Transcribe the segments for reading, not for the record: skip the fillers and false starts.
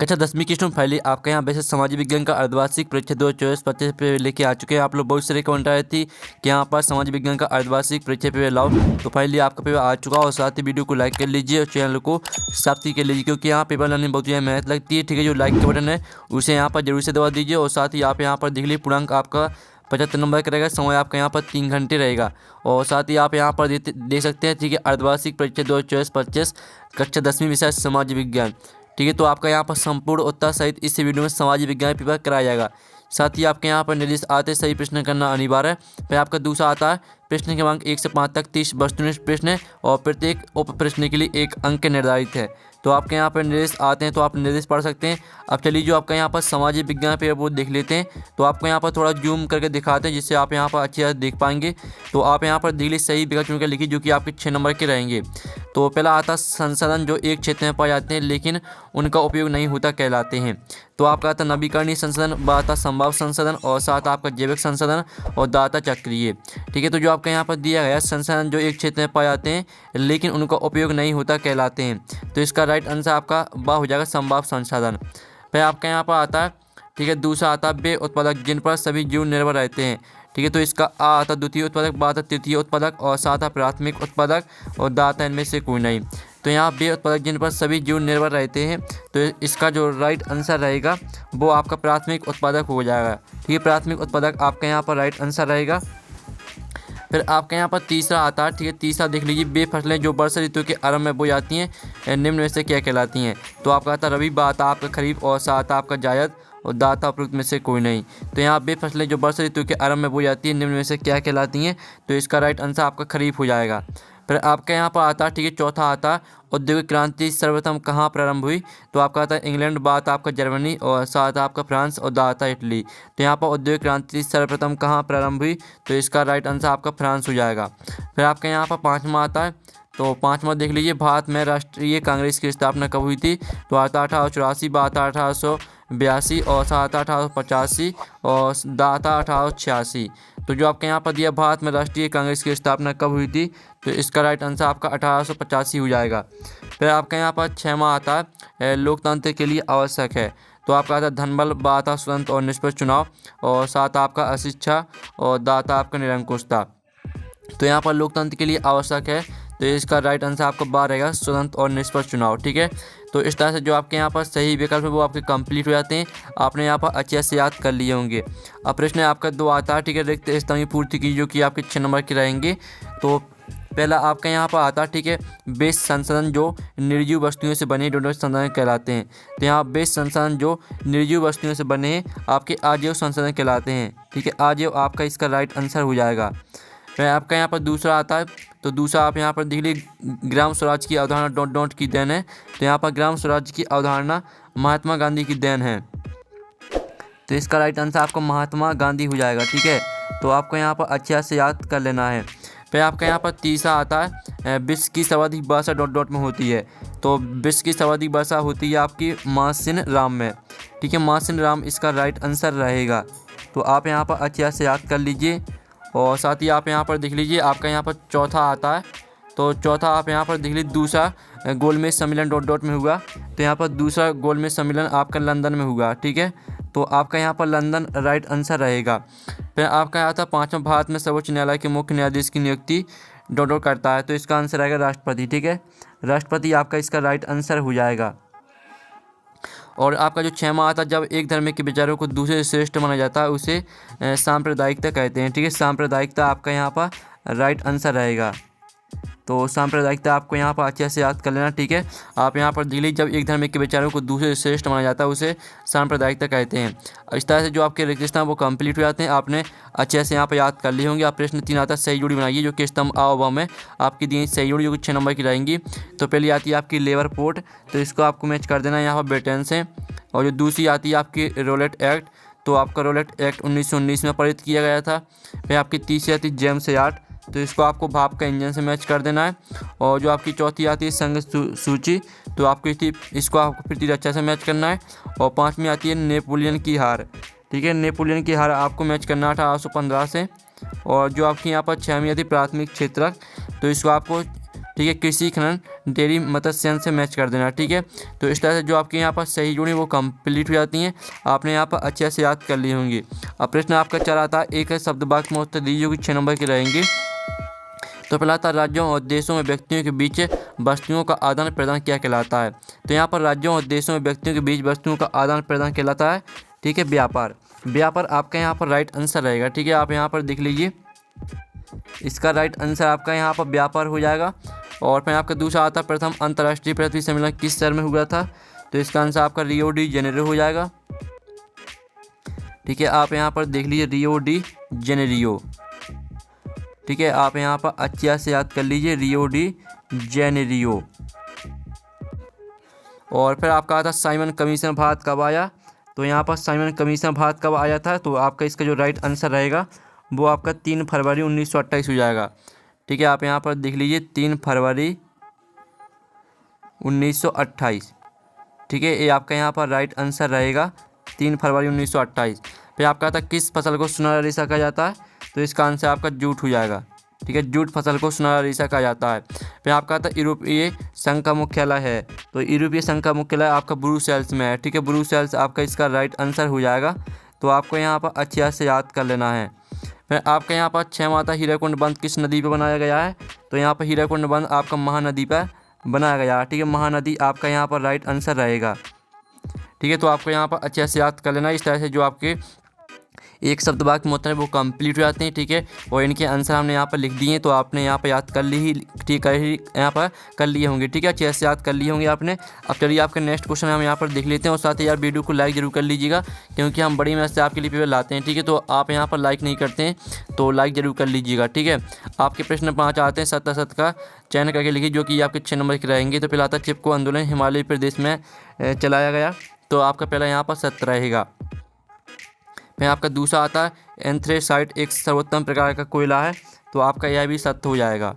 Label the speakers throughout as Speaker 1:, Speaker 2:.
Speaker 1: कक्षा 10वीं की स्टूडेंट फाइनली आपके यहाँ वैसे सामाजिक विज्ञान का अर्धवार्षिक परीक्षा 2024-25 पे लेके आ चुके हैं। आप लोग बहुत सारे कमेंट आए थी कि यहाँ पर सामाजिक विज्ञान का अर्धवार्षिक परीक्षा पेपर लाओ, तो फाइनली आपका पेपर आ चुका। और साथ ही वीडियो को लाइक कर लीजिए और चैनल को सब्सक्राइब कर लीजिए, क्योंकि यहाँ पेपर लाने में बहुत ही मेहनत लगती है। ठीक है, जो लाइक का बटन है उसे यहाँ पर जरूर से दबा दीजिए। और साथ ही आप यहाँ पर देख लीजिए पूर्णांक आपका 75 नंबर का रहेगा। समय आपका यहाँ पर 3 घंटे रहेगा। और साथ ही आप यहाँ पर देख सकते हैं, ठीक है, अर्धवार्षिक परीक्षा 2024-25 कक्षा 10वीं विषय सामाजिक विज्ञान। ठीक है, तो आपका यहाँ पर संपूर्ण उत्तर सहित इस वीडियो में सामाजिक विज्ञान पेपर कराया जाएगा। साथ ही आपके यहाँ पर निर्देश आते सही प्रश्न करना अनिवार्य है। फिर आपका दूसरा आता है प्रश्न क्रमांक 1 से 5 तक 30 वस्तुनिष्ठ प्रश्न है और प्रत्येक उप प्रश्न के लिए 1 अंक निर्धारित है। तो आपके यहाँ पर निर्देश आते हैं तो आप निर्देश पढ़ सकते हैं। अब चलिए जो आपका यहाँ पर सामाजिक विज्ञान पेपर वो देख लेते हैं। तो आपको यहाँ पर थोड़ा जूम करके दिखाते हैं जिससे आप यहाँ पर अच्छी तरह देख पाएंगे। तो आप यहाँ पर देख लीजिए सही विकल्प चुनकर लिखिए जो कि आपके 6 नंबर के रहेंगे। तो पहला आता संसाधन जो एक क्षेत्र में पाए जाते हैं लेकिन उनका उपयोग नहीं होता कहलाते हैं। तो आपका आता नवीकरणीय संसाधन, आता संभाव्य संसाधन और साथ आपका जैविक संसाधन और दाता चक्रीय। ठीक है, तो जो आपका यहाँ पर दिया गया संसाधन जो एक क्षेत्र में पाए जाते हैं लेकिन उनका उपयोग नहीं होता कहलाते हैं, तो इसका राइट आंसर आपका बा हो जाएगा संभाव्य संसाधन। फिर आपका यहाँ पर आता है, ठीक है, दूसरा आता है वे उत्पादक जिन पर सभी जीव निर्भर रहते हैं। ठीक है, तो इसका आ आता द्वितीय उत्पादक, बा आता तृतीय उत्पादक और साथ आता प्राथमिक उत्पादक और दा आता इनमें से कोई नहीं। तो यहाँ वे उत्पादक जिन पर सभी जीव निर्भर रहते हैं, तो इसका जो राइट आंसर रहेगा वो आपका प्राथमिक उत्पादक हो जाएगा। ठीक है, प्राथमिक उत्पादक आपका यहाँ पर राइट आंसर रहेगा। फिर आपके यहाँ पर तीसरा आता है, ठीक है, तीसरा देख लीजिए वे फसलें जो वर्षा ऋतु के आरंभ में बोई जाती हैं निम्न में से क्या कहलाती हैं। तो आपका आता रबी, बा आता आपका खरीफ और सा आता आपका जायद और दाता उपयुक्त में से कोई नहीं। तो यहाँ वे फसलें जो वर्षा ऋतु के आरंभ में बोई जाती है निम्न में से क्या कहलाती हैं, तो इसका राइट आंसर आपका खरीफ हो जाएगा। फिर आपके यहाँ पर आता है, ठीक है, चौथा आता औद्योगिक क्रांति सर्वप्रथम कहाँ प्रारंभ हुई। तो आपका आता है इंग्लैंड, बात आपका जर्मनी और साथ आपका फ्रांस और दाता इटली। तो यहाँ पर औद्योगिक क्रांति सर्वप्रथम कहाँ प्रारंभ हुई, तो इसका राइट आंसर आपका फ्रांस हो जाएगा। फिर आपके यहाँ पर पाँचवा आता है, तो पाँचवा देख लीजिए भारत में राष्ट्रीय कांग्रेस की स्थापना कब हुई थी। तो आता 1884, बाता 1882 और सात 1885 और दाता 1886। तो जो आपके यहाँ पर दिया भारत में राष्ट्रीय कांग्रेस की स्थापना कब हुई थी, तो इसका राइट आंसर आपका 1885 हो जाएगा। फिर आपके यहाँ पर 6वां आता है लोकतंत्र के लिए आवश्यक है। तो आपका आता धनबल, बाता स्वतंत्र और निष्पक्ष चुनाव और साथ आपका अशिक्षा और दाता आपका निरंकुशता। तो यहाँ पर लोकतंत्र के लिए आवश्यक है, तो इसका राइट आंसर आपका बा रहेगा स्वतंत्र और निष्पक्ष चुनाव। ठीक है, तो इस तरह से जो आपके यहाँ पर सही विकल्प है वो आपके कंप्लीट हो जाते हैं। आपने यहाँ पर अच्छे से याद कर लिए होंगे। अब प्रश्न आपका 2 आता है, ठीक है, रिक्त स्थान की पूर्ति की जो कि आपके 6 नंबर के रहेंगे। तो पहला आपका यहाँ पर आता है, ठीक है, बेस संसाधन जो निर्जीव वस्तुओं से बने डोनर संसाधन कहलाते हैं। तो यहाँ बेस संसाधन जो निर्जीव वस्तुओं से बने हैं आपके आजीव संसाधन कहलाते हैं। ठीक है, आजीव आपका इसका राइट आंसर हो जाएगा। फिर आपका यहाँ पर दूसरा आता है, तो दूसरा आप यहाँ पर देख लीजिए ग्राम स्वराज की अवधारणा डॉट डॉट की देन है। तो यहाँ पर ग्राम स्वराज की अवधारणा महात्मा गांधी की देन है, तो इसका राइट आंसर आपको महात्मा गांधी हो जाएगा। ठीक है, तो आपको यहाँ पर अच्छे से याद कर लेना है। फिर आपका यहाँ पर तीसरा आता है विश्व की सर्वाधिक वर्षा डॉट डॉट में होती है। तो विश्व की सर्वाधिक वर्षा होती है आपकी मासिन राम में। ठीक है, मासिन राम इसका राइट आंसर रहेगा। तो आप यहाँ पर अच्छे से याद कर लीजिए। और साथ ही आप यहाँ पर देख लीजिए आपका यहाँ पर चौथा आता है, तो चौथा आप यहाँ पर देख लीजिए दूसरा गोलमेज सम्मेलन डॉट डॉट में हुआ। तो यहाँ पर दूसरा गोलमेज सम्मेलन आपका लंदन में हुआ। ठीक है, तो आपका यहाँ पर लंदन राइट आंसर रहेगा। फिर आपका आता है 5वां भारत में सर्वोच्च न्यायालय के मुख्य न्यायाधीश की नियुक्ति डॉट डॉट करता है। तो इसका आंसर रहेगा राष्ट्रपति। ठीक है, राष्ट्रपति आपका इसका राइट आंसर हो जाएगा। और आपका जो 6वां आता है जब एक धर्म के विचारों को दूसरे से श्रेष्ठ माना जाता है उसे सांप्रदायिकता कहते हैं। ठीक है, सांप्रदायिकता आपका यहाँ पर राइट आंसर रहेगा। तो सांप्रदायिकता आपको यहाँ पर अच्छे से याद कर लेना। ठीक है, आप यहाँ पर दिल्ली जब एक धर्म के विचारों को दूसरे से श्रेष्ठ माना जाता है उसे सांप्रदायिकता कहते हैं। इस तरह से जो आपके रिक्त स्थान वो कंप्लीट हो जाते हैं। आपने अच्छे से यहाँ पर याद कर लिए होंगे। आप प्रश्न 3 आता है सही जोड़ी बनाइए जो कि स्तंभ आ में आपकी दी सही जोड़ी जो कि 6 नंबर की रहेंगी। तो पहली आती है आपकी लेबर पोर्ट, तो इसको आपको मैच कर देना है यहाँ पर ब्रिटेन से। और जो दूसरी आती है आपकी रोलेट एक्ट, तो आपका रोलेट एक्ट 1919 में पारित किया गया था। फिर आपकी तीसरी आती है जेम्स यार्ड, तो इसको आपको भाप का इंजन से मैच कर देना है। और जो आपकी चौथी आती है संघ सूची, तो आपको इसको आपको फिर अच्छा से मैच करना है। और 5वीं आती है नेपोलियन की हार। ठीक है, नेपोलियन की हार आपको मैच करना है 1815 से। और जो आपकी यहाँ पर 6वीं आती है प्राथमिक क्षेत्रक, तो इसको आपको, ठीक है, कृषि खनन डेयरी मत्स्यन से मैच कर देना। ठीक है, तो इस तरह से जो आपके यहाँ पर सही जोड़ी वो कंप्लीट हो जाती हैं। आपने यहाँ पर अच्छे से याद कर ली होंगी। अब प्रश्न आपका चल आता है, एक है शब्द वाक्य में उत्तर दीजिए, जो कि 6 नंबर की रहेंगी। तो पहला था, राज्यों और देशों में व्यक्तियों के बीच वस्तुओं का आदान प्रदान क्या कहलाता है। तो यहाँ पर राज्यों और देशों में व्यक्तियों के बीच वस्तुओं का आदान प्रदान कहलाता है, ठीक है, व्यापार। व्यापार आपका यहाँ पर राइट आंसर रहेगा। ठीक है, आप यहाँ पर देख लीजिए, इसका राइट आंसर आपका यहाँ पर व्यापार हो जाएगा। और फिर आपका दूसरा आता, प्रथम अंतर्राष्ट्रीय पृथ्वी सम्मेलन किस शहर में हुआ था। तो इसका आंसर आपका रियो डी जेनेरो हो जाएगा। ठीक है, आप यहाँ पर देख लीजिए, रियो डी जेनेरियो। ठीक है, आप यहाँ पर अच्छे से याद कर लीजिए, रियो डी जेनेरियो। और फिर आपका आता, साइमन कमीशन भारत कब आया। तो यहाँ पर साइमन कमीशन भारत कब आया था। तो आपका इसका जो राइट आंसर रहेगा वो आपका 3 फरवरी 1928 हो जाएगा। ठीक है, आप यहाँ पर देख लीजिए, 3 फरवरी 1928। ठीक है, ये आपका यहाँ पर राइट आंसर रहेगा, 3 फरवरी 1928। फिर आपका आता, किस फसल को सुनहरा रेशा कहा जाता है। तो इसका आंसर आपका जूट हो जाएगा। ठीक है, जूट फसल को सुनहरा रेशा कहा जाता है। फिर आपका आता, यूरोपीय संघ का मुख्यालय है। तो यूरोपीय संघ का मुख्यालय आपका ब्रुसेल्स में है। ठीक है, ब्रुसेल्स आपका इसका राइट आंसर हो जाएगा। तो आपको यहाँ पर अच्छे से याद कर लेना है। फिर आपका यहाँ पर 6 आता, हीराकुंड बंद किस नदी पर बनाया गया है। तो यहाँ पर हीराकुंड बंद आपका महानदी पर बनाया गया है। ठीक है, महानदी आपका यहाँ पर राइट आंसर रहेगा। ठीक है, तो आपको यहाँ पर अच्छे से याद कर लेना। इस तरह से जो आपके एक शब्द वाक्य में होता है वो कंप्लीट हो जाते हैं। ठीक है, और इनके आंसर हमने यहाँ पर लिख दिए हैं, तो आपने यहाँ पर याद कर ली ही, ठीक है, यहाँ पर कर लिए होंगे। ठीक है, अच्छे से याद कर लिए होंगे आपने। अब चलिए आपके नेक्स्ट क्वेश्चन हम यहाँ पर देख लेते हैं। और साथ ही यार वीडियो को लाइक जरूर कर लीजिएगा, क्योंकि हम बड़ी मेहनत से आपके लिए पेपर लाते हैं। ठीक है, तो आप यहाँ पर लाइक नहीं करते हैं तो लाइक जरूर कर लीजिएगा। ठीक है, आपके प्रश्न 5 आते हैं, सत्ता सत्य का चयन करके लिखिए, जो कि आपके 6 नंबर के रहेंगे। तो पहला आता, चिपको आंदोलन हिमालय प्रदेश में चलाया गया। तो आपका पहला यहाँ पर सत्य रहेगा। फिर आपका दूसरा आता है, एंथ्रेसाइट एक सर्वोत्तम प्रकार का कोयला है। तो आपका यह भी सत्य हो जाएगा।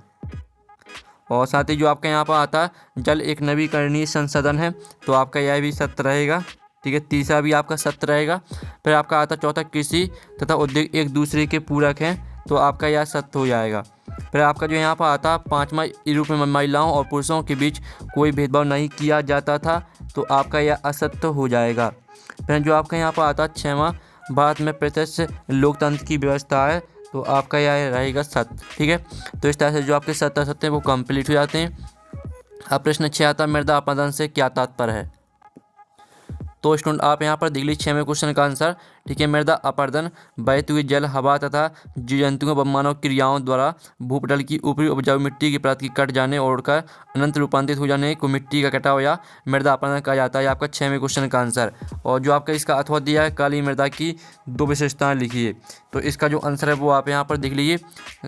Speaker 1: और साथ ही जो आपका यहाँ पर आता है, जल एक नवीकरणीय संसाधन है। तो आपका यह भी सत्य रहेगा। ठीक है, तीसरा भी आपका सत्य रहेगा। फिर आपका आता, चौथा, कृषि तथा उद्योग एक दूसरे के पूरक हैं। तो आपका यह सत्य हो जाएगा। फिर आपका जो यहाँ पर आता, 5वां, यूरोप में महिलाओं और पुरुषों के बीच कोई भेदभाव नहीं किया जाता था। तो आपका यह असत्य हो जाएगा। फिर जो आपका यहाँ पर आता, 6वां, भारत में प्रत्यक्ष लोकतंत्र की व्यवस्था है। तो आपका यह रहेगा सत्य। ठीक है, तो इस तरह से जो आपके सत्य हैं वो कंप्लीट हो जाते हैं। अब प्रश्न 6 आता, मृदा अपरदन से क्या तात्पर्य है। तो स्टूडेंट आप यहाँ पर देख लीजिए 6वें क्वेश्चन का आंसर। ठीक है, मृदा अपरदन बहती हुई जल, हवा तथा जीव जंतुओं व मानव क्रियाओं द्वारा भूपटल की ऊपरी उपजाऊ मिट्टी की परत की कट जाने और उड़कर अनंत रूपांतरित हो जाने को मिट्टी का कटाव या मृदा अपरदन कहा जाता है। आपका 6वें क्वेश्चन का आंसर। और जो आपका इसका अथवा दिया है, काली मृदा की 2 विशेषताएं लिखिए। तो इसका जो आंसर है वो आप यहाँ पर देख लीजिए,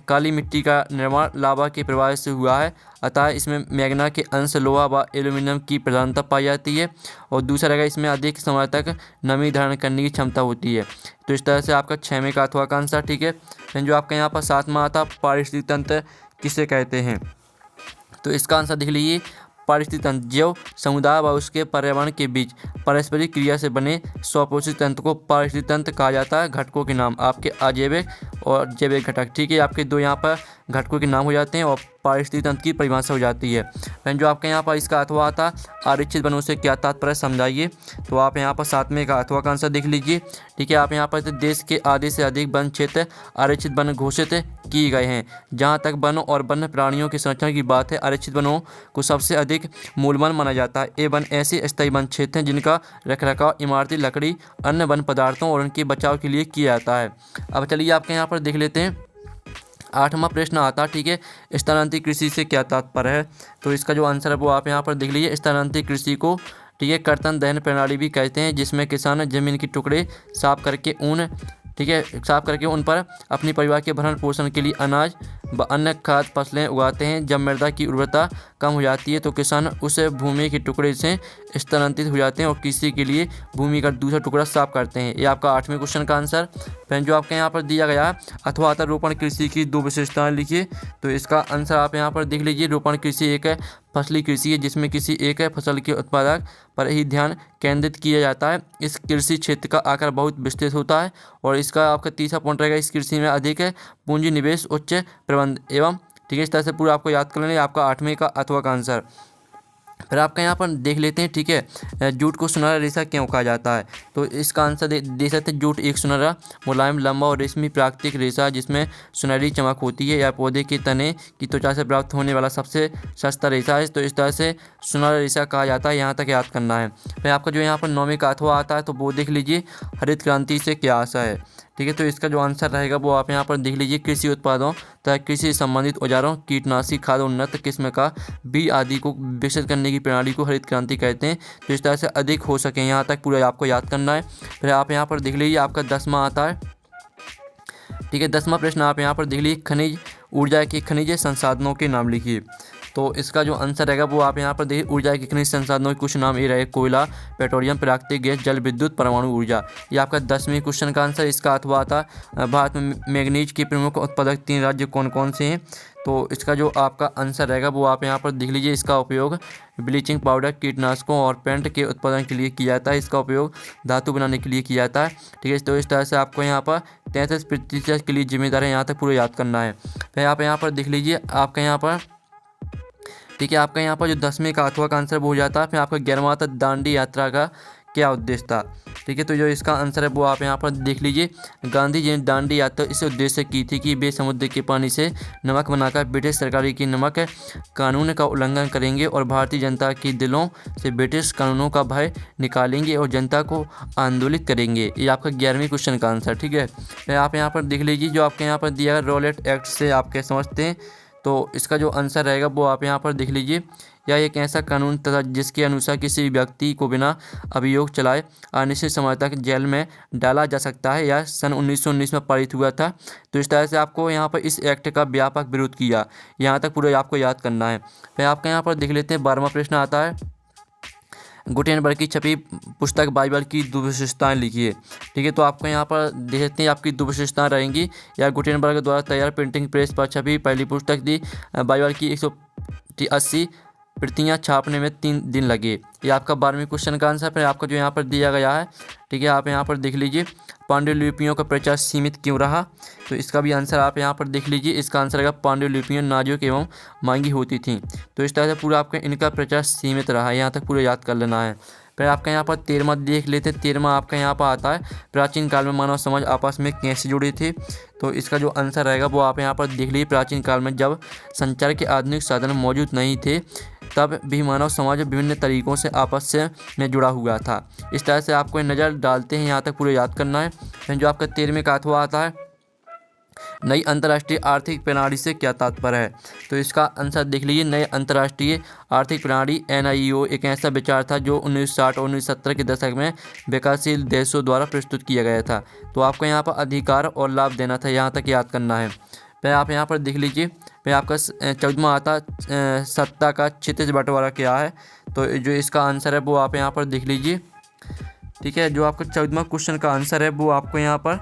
Speaker 1: काली मिट्टी का निर्माण लावा के प्रवाह से हुआ है, अतः इसमें मैग्ना के अंश, लोहा व एल्यूमिनियम की प्रधानता पाई जाती है। और दूसरा रहेगा, इसमें अधिक समय तक नमी धारण करने की क्षमता होती है। तो इस तरह से आपका 6वें का अथवा का आंसर। ठीक है, फिर जो आपका यहाँ पर 7वां आता, पारिस्थितिक तंत्र किसे कहते हैं। तो इसका आंसर देख लीजिए, पारिस्थितिक तंत्र जीव समुदाय व उसके पर्यावरण के बीच पारस्परिक क्रिया से बने स्वपोषित तंत्र को पारिस्थितिक तंत्र कहा जाता है। घटकों के नाम आपके अजैविक और जैविक घटक। ठीक है, आपके 2 यहाँ पर घटकों के नाम हो जाते हैं और पारिस्थितिक तंत्र की परिभाषा हो जाती है। फिर जो आपके यहाँ पर इसका अथवा आता, आरक्षित वनों से क्या तात्पर्य समझाइए। तो आप यहाँ पर 7वें का अथवा का आंसर देख लीजिए। ठीक है, आप यहाँ पर देश के आधे से अधिक वन क्षेत्र आरक्षित वन घोषित किए गए हैं। जहाँ तक वनों और वन्य प्राणियों के संरक्षण की बात है, आरक्षित वनों को सबसे अधिक मूल्यवान माना जाता है। ये वन ऐसे स्थायी वन क्षेत्र हैं जिनका रखरखाव इमारती लकड़ी, अन्य वन पदार्थों और उनके बचाव के लिए किया जाता है। अब चलिए आपके यहाँ पर देख लेते हैं 8वां प्रश्न आता। ठीक है, स्थानांतरित कृषि से क्या तात्पर्य है। तो इसका जो आंसर है वो आप यहाँ पर देख लीजिए, स्थानांतरित कृषि को, ठीक है, कर्तन दहन प्रणाली भी कहते हैं, जिसमें किसान जमीन के टुकड़े साफ करके उन पर अपने परिवार के भरण पोषण के लिए अनाज व अन्य खाद्य फसलें उगाते हैं। जब मृदा की उर्वरता कम हो जाती है तो किसान उस भूमि के टुकड़े से स्थानांतरित हो जाते हैं और कृषि के लिए भूमि का दूसरा टुकड़ा साफ करते हैं। ये आपका 8वें क्वेश्चन का आंसर। फिर जो आपके यहाँ पर दिया गया है, अथवा आता, रोपण कृषि की 2 विशेषताएं लिखिए। तो इसका आंसर आप यहाँ पर देख लीजिए, रोपण कृषि एक फसली कृषि है जिसमें किसी एक फसल के उत्पादक पर ही ध्यान केंद्रित किया जाता है। इस कृषि क्षेत्र का आकार बहुत विस्तृत होता है। और इसका आपका तीसरा पॉइंट रहेगा, इस कृषि में अधिक पूंजी निवेश, उच्च प्रबंध एवं, ठीक है, इस तरह से पूरा आपको याद कर लेना। आपका 8वें का अथवा का आंसर। फिर आपका यहाँ पर देख लेते हैं, ठीक है, जूट को सुनहरा रेशा क्यों कहा जाता है। तो इसका आंसर दे सकते हैं, जूट एक सुनहरा, मुलायम, लंबा और रेशमी प्राकृतिक रेशा जिसमें सुनहरी चमक होती है, या पौधे के तने की त्वचा से प्राप्त होने वाला सबसे सस्ता रेशा है। तो इस तरह से सुनहरा रेशा कहा जाता है, यहाँ तक याद करना है। फिर आपका जो यहाँ पर नौवीं का अथवा आता है, तो वो देख लीजिए, हरित क्रांति से क्या आशा है, ठीक है। तो इसका जो आंसर रहेगा वो आप यहाँ पर देख लीजिए, कृषि उत्पादों तथा कृषि से संबंधित औजारों, कीटनाशी, खाद, उन्नत किस्म का बीज आदि को विकसित करने की प्रणाली को हरित क्रांति कहते हैं। तो इस तरह से अधिक हो सके, यहाँ तक पूरा आपको याद करना है। फिर आप यहाँ पर देख लीजिए, आपका 10वां आता है, ठीक है। 10वां प्रश्न आप यहाँ पर देख लीजिए, खनिज ऊर्जा के खनिज संसाधनों के नाम लिखिए। तो इसका जो आंसर रहेगा वो आप यहाँ पर देखिए, ऊर्जा के खनिज संसाधनों के कुछ नाम ये रहे, कोयला, पेट्रोलियम, प्राकृतिक गैस, जल विद्युत, परमाणु ऊर्जा। ये आपका 10वें क्वेश्चन का आंसर। इसका अथवा आता, भारत में मैग्नीज के प्रमुख उत्पादक 3 राज्य कौन कौन से हैं। तो इसका जो आपका आंसर रहेगा वो आप यहाँ पर देख लीजिए, इसका उपयोग ब्लीचिंग पाउडर, कीटनाशकों और पेंट के उत्पादन के लिए किया जाता है। इसका उपयोग धातु बनाने के लिए किया जाता है, ठीक है। तो इस तरह से आपको यहाँ पर 33% के लिए जिम्मेदार है, यहाँ तक पूरा याद करना है। फिर आप यहाँ पर देख लीजिए, आपका यहाँ पर, ठीक है, आपका यहाँ पर जो 10वें का अथवा का आंसर वो हो जाता है। फिर आपका 11वां आता, दांडी यात्रा का क्या उद्देश्य था, ठीक है। तो जो इसका आंसर है वो आप यहाँ पर देख लीजिए, गांधी जी ने दांडी यात्रा इस उद्देश्य से की थी कि वे समुद्र के पानी से नमक बनाकर ब्रिटिश सरकार की नमक कानून का उल्लंघन करेंगे और भारतीय जनता के दिलों से ब्रिटिश कानूनों का भय निकालेंगे और जनता को आंदोलित करेंगे। ये आपका 11वें क्वेश्चन का आंसर, ठीक है। फिर आप यहाँ पर देख लीजिए, जो आपके यहाँ पर दिया गया रॉलेट एक्ट से आप क्या समझते हैं। तो इसका जो आंसर रहेगा वो आप यहाँ पर देख लीजिए, यह एक ऐसा कानून तथा जिसके अनुसार किसी व्यक्ति को बिना अभियोग चलाए अनिश्चित समय तक जेल में डाला जा सकता है, यह सन 1919 में पारित हुआ था। तो इस तरह से आपको यहाँ पर इस एक्ट का व्यापक विरोध किया, यहाँ तक पूरा आपको याद करना है। फिर आपका यहाँ पर देख लेते हैं, 12वां प्रश्न आता है, गुटेनबर्ग की छपी पुस्तक बाइबल की 2 विशेषताएं लिखिए, ठीक है। तो आपको यहाँ पर देख सकते हैं, आपकी 2 विशेषताएं रहेंगी। या गुटेनबर्ग द्वारा तैयार प्रिंटिंग प्रेस पर छपी पहली पुस्तक थी, बाइबल की 180 प्रतियाँ छापने में 3 दिन लगे। ये आपका 12वें क्वेश्चन का आंसर। फिर आपका जो यहाँ पर दिया गया है, ठीक है, आप यहाँ पर देख लीजिए, पांडुलिपियों का प्रचार सीमित क्यों रहा। तो इसका भी आंसर आप यहाँ पर देख लीजिए, इसका आंसर रहेगा, पांडुलिपियाँ नाजुक एवं महंगी होती थीं। तो इस तरह से पूरा आपका इनका प्रचार सीमित रहा, यहाँ तक पूरा याद कर लेना है। फिर आपका यहाँ पर 13वां देख लेते हैं। 13वां आपका यहाँ पर आता है, प्राचीन काल में मानव समाज आपस में कैसे जुड़े थे। तो इसका जो आंसर रहेगा वो आप यहाँ पर देख लीजिए, प्राचीन काल में जब संचार के आधुनिक साधन मौजूद नहीं थे तब भी मानव समाज विभिन्न तरीकों से आपस से में जुड़ा हुआ था। इस तरह से आपको नज़र डालते हैं, यहाँ तक पूरे याद करना है। फिर जो आपका 13वें का अथवा आता है, नई अंतर्राष्ट्रीय आर्थिक प्रणाली से क्या तात्पर्य है। तो इसका आंसर देख लीजिए, नई अंतर्राष्ट्रीय आर्थिक प्रणाली NIEO एक ऐसा विचार था जो 1960 और 1970 के दशक में विकासशील देशों द्वारा प्रस्तुत किया गया था। तो आपको यहाँ पर अधिकार और लाभ देना था, यहाँ तक याद करना है। फिर आप यहाँ पर देख लीजिए, फिर आपका 14वां आता, सत्ता का क्षितिज बंटवारा क्या है। तो जो इसका आंसर है वो आप यहाँ पर देख लीजिए, ठीक है। जो आपका 14वां क्वेश्चन का आंसर है वो आपको यहाँ पर,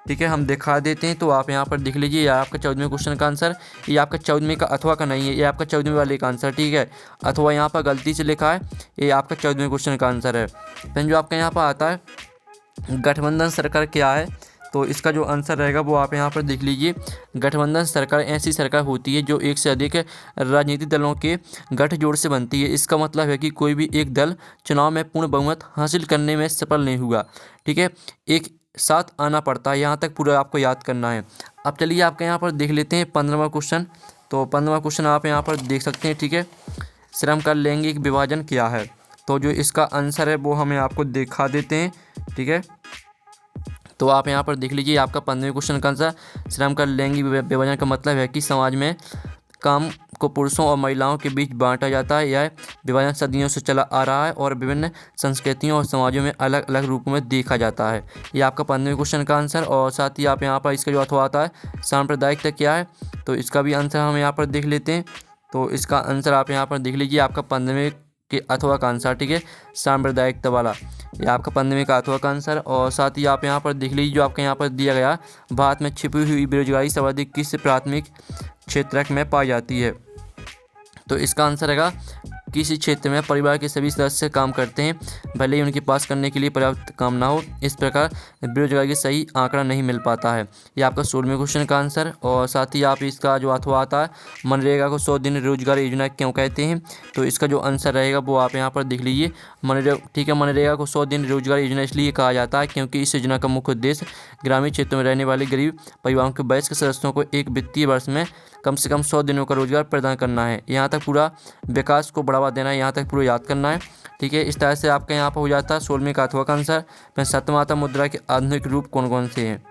Speaker 1: ठीक है, हम दिखा देते हैं। तो आप यहाँ पर देख लीजिए, यह आपका 14वें क्वेश्चन का आंसर, ये आपका 14वें का अथवा का नहीं है, ये आपका 14वें वाले का आंसर, ठीक है। अथवा यहाँ पर गलती से लिखा है, ये आपका 14वें क्वेश्चन का आंसर है। फिर जो आपका यहाँ पर आता है, गठबंधन सरकार क्या है। तो इसका जो आंसर रहेगा वो आप यहाँ पर देख लीजिए, गठबंधन सरकार ऐसी सरकार होती है जो एक से अधिक राजनीतिक दलों के गठजोड़ से बनती है। इसका मतलब है कि कोई भी एक दल चुनाव में पूर्ण बहुमत हासिल करने में सफल नहीं हुआ, ठीक है, एक साथ आना पड़ता है, यहाँ तक पूरा आपको याद करना है। अब चलिए आपके यहाँ पर देख लेते हैं 15वां क्वेश्चन। तो 15वां क्वेश्चन आप यहाँ पर देख सकते हैं, ठीक है, श्रम का लैंगिक विभाजन क्या है। तो जो इसका आंसर है वो हमें आपको दिखा देते हैं, ठीक है। तो आप यहाँ पर देख लीजिए, आपका 15वें क्वेश्चन का आंसर, श्रम का लैंगिक विभाजन का मतलब है कि समाज में काम को पुरुषों और महिलाओं के बीच बांटा जाता है। यह विभाजन सदियों से चला आ रहा है और विभिन्न संस्कृतियों और समाजों में अलग अलग रूपों में देखा जाता है। ये आपका 15वें क्वेश्चन का आंसर। और साथ ही आप यहाँ पर इसका जो अथवा आता है, सांप्रदायिकता क्या है। तो इसका भी आंसर हम यहाँ पर देख लेते हैं। तो इसका आंसर आप यहाँ पर देख लीजिए, आपका 15वें के अथवा का आंसर, ठीक है, सांप्रदायिकता वाला, ये आपका 15वें का अथवा का आंसर। और साथ ही आप यहाँ पर देख लीजिए, जो आपके यहाँ पर दिया गया, भारत में छिपी हुई बेरोजगारी सर्वाधिक किस प्राथमिक क्षेत्र में पाई जाती है। तो इसका आंसर रहेगा किसी क्षेत्र में परिवार के सभी सदस्य काम करते हैं, भले ही उनके पास करने के लिए पर्याप्त काम ना हो। इस प्रकार बेरोजगारी की सही आंकड़ा नहीं मिल पाता है। ये आपका 16वें क्वेश्चन का आंसर। और साथ ही आप इसका जो अथवा आता है, मनरेगा को 100 दिन रोजगार योजना क्यों कहते हैं, तो इसका जो आंसर रहेगा वो आप यहाँ पर देख लीजिए। मनरेगा, ठीक है, मनरेगा को 100 दिन रोजगार योजना इसलिए कहा जाता है क्योंकि इस योजना का मुख्य उद्देश्य ग्रामीण क्षेत्रों में रहने वाले गरीब परिवारों के वयस्क सदस्यों को एक वित्तीय वर्ष में कम से कम 100 दिनों का रोजगार प्रदान करना है। यहाँ तक पूरा विकास को बढ़ावा देना है, यहाँ तक पूरा याद करना है। ठीक है, इस तरह से आपका यहाँ पर हो जाता है 16वें का अथवा का आंसर। फिर 7वां आता मुद्रा के आधुनिक रूप कौन कौन से हैं।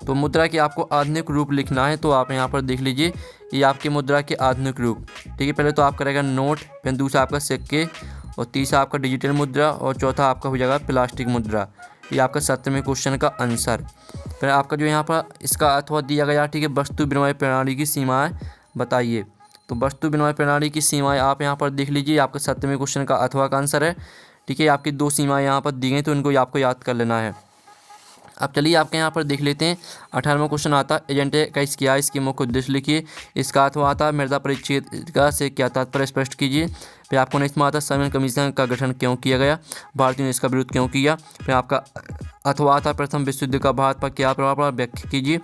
Speaker 1: तो मुद्रा के आपको आधुनिक रूप लिखना है, तो आप यहाँ पर देख लीजिए, ये आपके मुद्रा के आधुनिक रूप। ठीक है, पहले तो आपका रहेगा नोट, फिर दूसरा आपका सिक्के, और तीसरा आपका डिजिटल मुद्रा, और चौथा आपका हो जाएगा प्लास्टिक मुद्रा। ये आपका 7वें क्वेश्चन का आंसर। फिर आपका जो यहाँ पर इसका अथवा दिया गया, ठीक है, वस्तु विनिमय प्रणाली की सीमाएं बताइए। तो वस्तु विनिमय प्रणाली की सीमाएं आप यहाँ पर देख लीजिए, आपका 7वें क्वेश्चन का अथवा का आंसर है। ठीक है, आपकी 2 सीमाएं यहाँ पर दी गई, तो इनको आपको याद कर लेना है। अब चलिए आपके यहाँ पर देख लेते हैं 18वां क्वेश्चन आता है, एजेंटे का क्या है, इसके मुख्य उद्देश्य लिखिए। इसका अथवा आता है, मृदा परिच्छेदिका से क्या तात्पर्य स्पष्ट कीजिए। फिर आपको 19वां आता है, संविधान कमीशन का गठन क्यों किया गया, भारतीयों ने इसका विरोध क्यों किया। फिर आपका अथवा आता है, प्रथम विश्व युद्ध का भारत पर क्या प्रभाव पड़ा, व्याख्या कीजिए।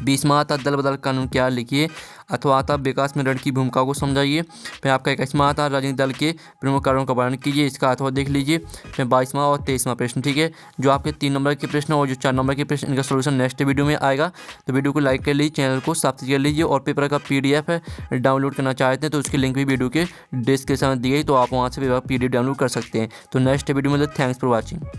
Speaker 1: 20वां आता दल बदल कानून क्या लिखिए। अथवा आता विकास में ऋण की भूमिका को समझाइए। फिर आपका 21वां आता राजनीतिक दल के प्रमुख कारणों का वर्णन कीजिए, इसका अथवा देख लीजिए। फिर 22वां और 23वां प्रश्न। ठीक है, जो आपके 3 नंबर के प्रश्न और जो 4 नंबर के प्रश्न, इनका सोल्यूशन नेक्स्ट वीडियो में आएगा। तो वीडियो को लाइक कर लीजिए, चैनल को सब्सक्राइब कर लीजिए, और पेपर का PDF है डाउनलोड करना चाहते हैं तो उसकी लिंक भी वीडियो के डिस्क्रिप्शन में दी गई, तो आप वहाँ से PDF डाउनलोड कर सकते हैं। तो नेक्स्ट वीडियो में थैंक्स फॉर वॉचिंग।